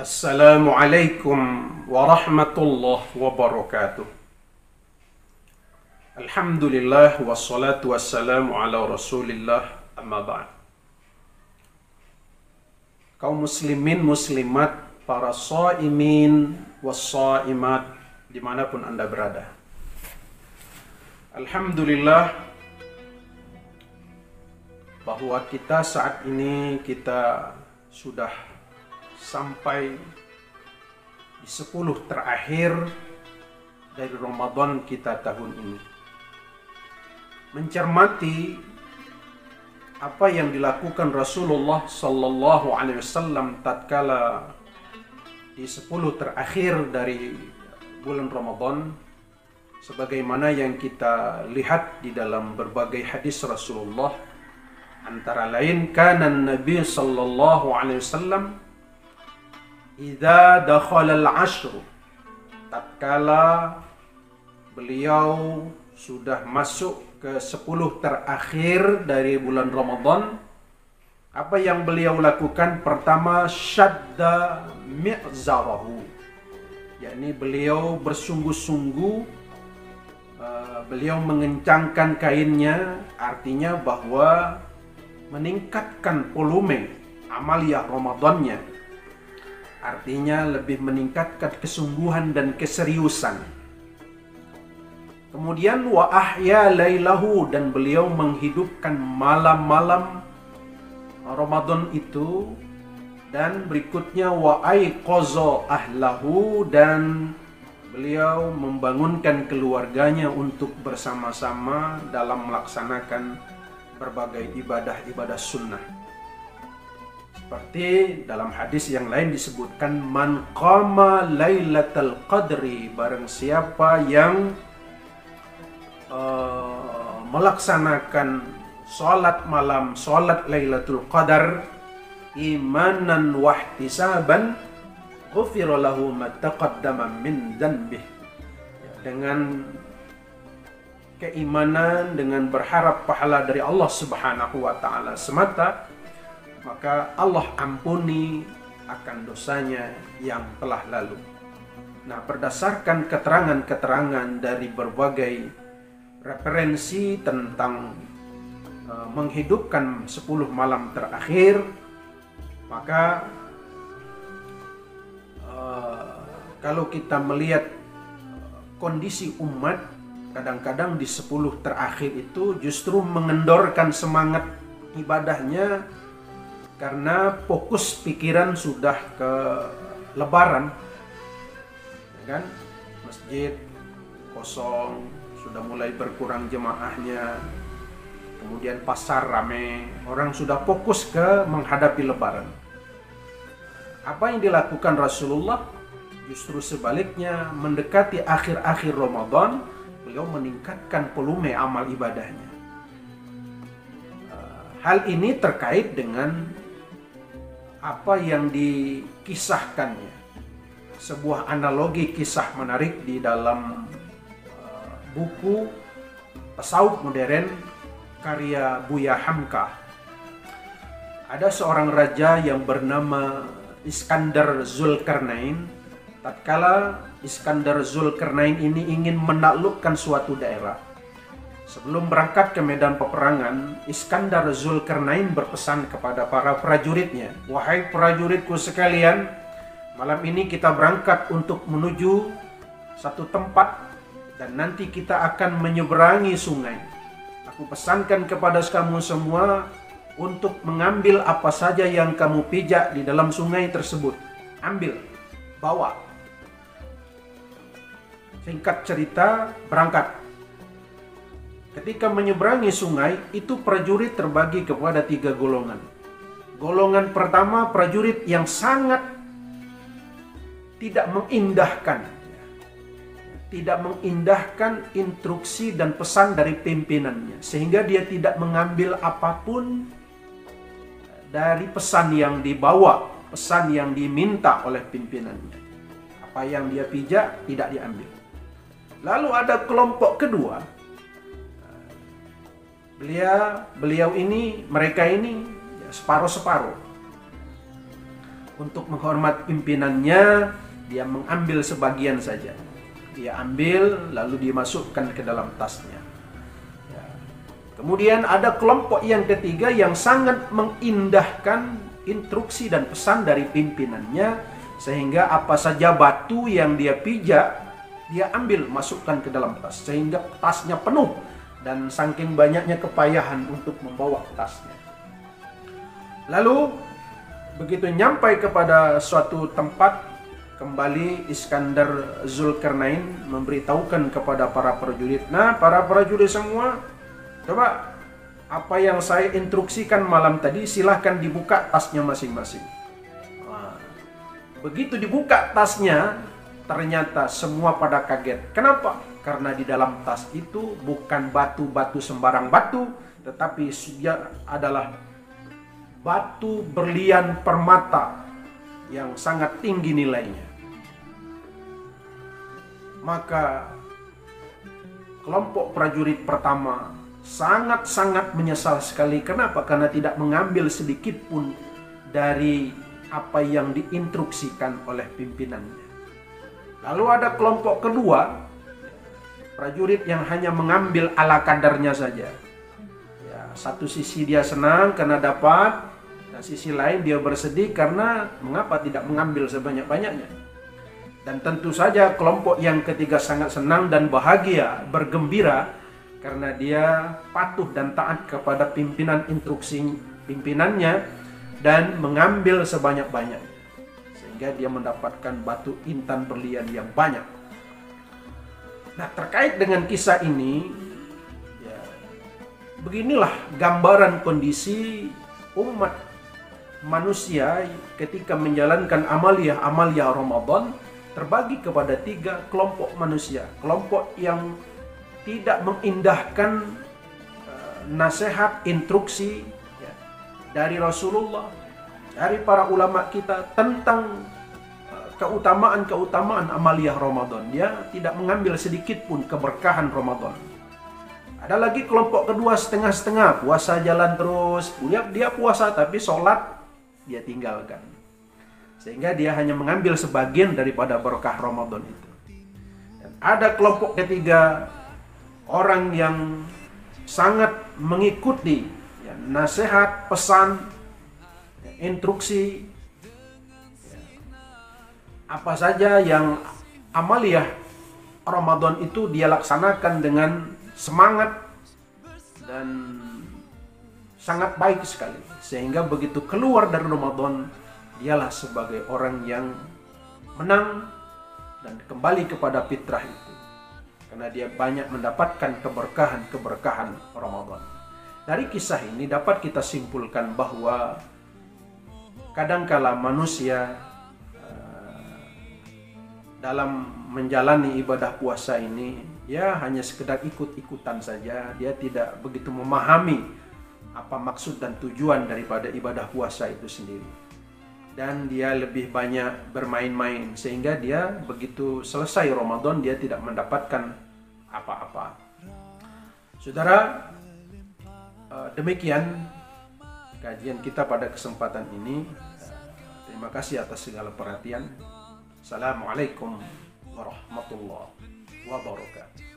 Assalamualaikum warahmatullahi wabarakatuh. Alhamdulillah wassalatu wassalamu ala rasulillah amma ba'd. Kaum muslimin muslimat, para shaimin wassaimat dimanapun Anda berada, Alhamdulillah bahwa kita saat ini sudah sampai di 10 terakhir dari Ramadan kita tahun ini. Mencermati apa yang dilakukan Rasulullah sallallahu alaihi wasallam tatkala di 10 terakhir dari bulan Ramadan, sebagaimana yang kita lihat di dalam berbagai hadis Rasulullah, antara lain kana Nabi sallallahu alaihi wasallam idza dakhala al-'ashr, tatkala beliau sudah masuk ke 10 terakhir dari bulan Ramadan, apa yang beliau lakukan? Pertama, syadda mi'zarahu, yakni beliau bersungguh-sungguh, beliau mengencangkan kainnya, artinya bahwa meningkatkan volume amaliyah Ramadannya, artinya lebih meningkatkan kesungguhan dan keseriusan. Kemudian wa ahya lailahu, dan beliau menghidupkan malam-malam Ramadan itu. Dan berikutnya wa aiqaza ahlahu, dan beliau membangunkan keluarganya untuk bersama-sama dalam melaksanakan berbagai ibadah-ibadah sunnah. Seperti dalam hadis yang lain disebutkan, man qama lailatul qadri, barang siapa yang melaksanakan sholat malam, sholat lailatul qadar, imanan wahtisaban, ghufira lahu ma taqaddama min dzanbih, dengan keimanan, dengan berharap pahala dari Allah Subhanahu wa taala semata, maka Allah ampuni akan dosanya yang telah lalu. Nah, berdasarkan keterangan-keterangan dari berbagai referensi tentang menghidupkan 10 malam terakhir, maka kalau kita melihat kondisi umat, kadang-kadang di 10 terakhir itu justru mengendorkan semangat ibadahnya, karena fokus pikiran sudah ke lebaran, ya kan? Masjid kosong, sudah mulai berkurang jemaahnya, kemudian pasar rame, orang sudah fokus ke menghadapi lebaran. Apa yang dilakukan Rasulullah justru sebaliknya, mendekati akhir-akhir Ramadan, beliau meningkatkan volume amal ibadahnya. Hal ini terkait dengan apa yang dikisahkannya, sebuah analogi kisah menarik di dalam buku Tasawuf Modern karya Buya Hamka. Ada seorang raja yang bernama Iskandar Zulkarnain. Tatkala Iskandar Zulkarnain ini ingin menaklukkan suatu daerah, sebelum berangkat ke medan peperangan, Iskandar Zulkarnain berpesan kepada para prajuritnya, "Wahai prajuritku sekalian, malam ini kita berangkat untuk menuju satu tempat dan nanti kita akan menyeberangi sungai. Aku pesankan kepada kamu semua untuk mengambil apa saja yang kamu pijak di dalam sungai tersebut. Ambil, bawa." Singkat cerita, berangkat. Ketika menyeberangi sungai, itu prajurit terbagi kepada 3 golongan. Golongan pertama, prajurit yang sangat tidak mengindahkan instruksi dan pesan dari pimpinannya, sehingga dia tidak mengambil apapun dari pesan yang dibawa, pesan yang diminta oleh pimpinannya. Apa yang dia pijak tidak diambil. Lalu ada kelompok kedua, mereka ini separuh-separuh. untuk menghormat pimpinannya, dia mengambil sebagian saja. Dia ambil lalu dimasukkan ke dalam tasnya. Ya. Kemudian ada kelompok yang ketiga yang sangat mengindahkan instruksi dan pesan dari pimpinannya, sehingga apa saja batu yang dia pijak, dia ambil masukkan ke dalam tas, sehingga tasnya penuh dan saking banyaknya kepayahan untuk membawa tasnya. Lalu begitu nyampai kepada suatu tempat, kembali Iskandar Zulkarnain memberitahukan kepada para prajurit, nah para prajurit semua, coba apa yang saya instruksikan malam tadi silahkan dibuka tasnya masing-masing. Nah, begitu dibuka tasnya, ternyata semua pada kaget. Kenapa? Karena di dalam tas itu bukan batu-batu sembarang batu, tetapi dia adalah batu berlian permata yang sangat tinggi nilainya. Maka kelompok prajurit pertama sangat-sangat menyesal sekali. Kenapa? Karena tidak mengambil sedikit pun dari apa yang diinstruksikan oleh pimpinannya. Lalu ada kelompok kedua, prajurit yang hanya mengambil ala kadarnya saja. Ya, satu sisi dia senang karena dapat, dan sisi lain dia bersedih karena mengapa tidak mengambil sebanyak-banyaknya. Dan tentu saja kelompok yang ketiga sangat senang dan bahagia, bergembira karena dia patuh dan taat kepada pimpinan instruksi pimpinannya dan mengambil sebanyak-banyaknya, sehingga dia mendapatkan batu intan berlian yang banyak. Nah, terkait dengan kisah ini, ya, beginilah gambaran kondisi umat manusia ketika menjalankan amaliyah Ramadan, terbagi kepada 3 kelompok manusia. Kelompok yang tidak mengindahkan nasihat, instruksi ya, dari Rasulullah, dari para ulama kita tentang keutamaan amaliyah Ramadan. Dia tidak mengambil sedikit pun keberkahan Ramadan. Ada lagi kelompok kedua setengah-setengah, puasa jalan terus. Dia puasa tapi sholat dia tinggalkan, sehingga dia hanya mengambil sebagian daripada berkah Ramadan itu. Dan ada kelompok ketiga, orang yang sangat mengikuti ya, nasihat, pesan, ya, instruksi, ya, apa saja yang amaliyah Ramadan itu dia laksanakan dengan semangat dan sangat baik sekali, sehingga begitu keluar dari Ramadan dialah sebagai orang yang menang dan kembali kepada fitrah itu, karena dia banyak mendapatkan keberkahan Ramadan. Dari kisah ini dapat kita simpulkan bahwa kadangkala manusia dalam menjalani ibadah puasa ini ya hanya sekedar ikut-ikutan saja, dia tidak begitu memahami apa maksud dan tujuan daripada ibadah puasa itu sendiri. Dan dia lebih banyak bermain-main, sehingga dia begitu selesai Ramadan dia tidak mendapatkan apa-apa. Saudara, demikian kajian kita pada kesempatan ini. Terima kasih atas segala perhatian. Assalamualaikum warahmatullahi wabarakatuh.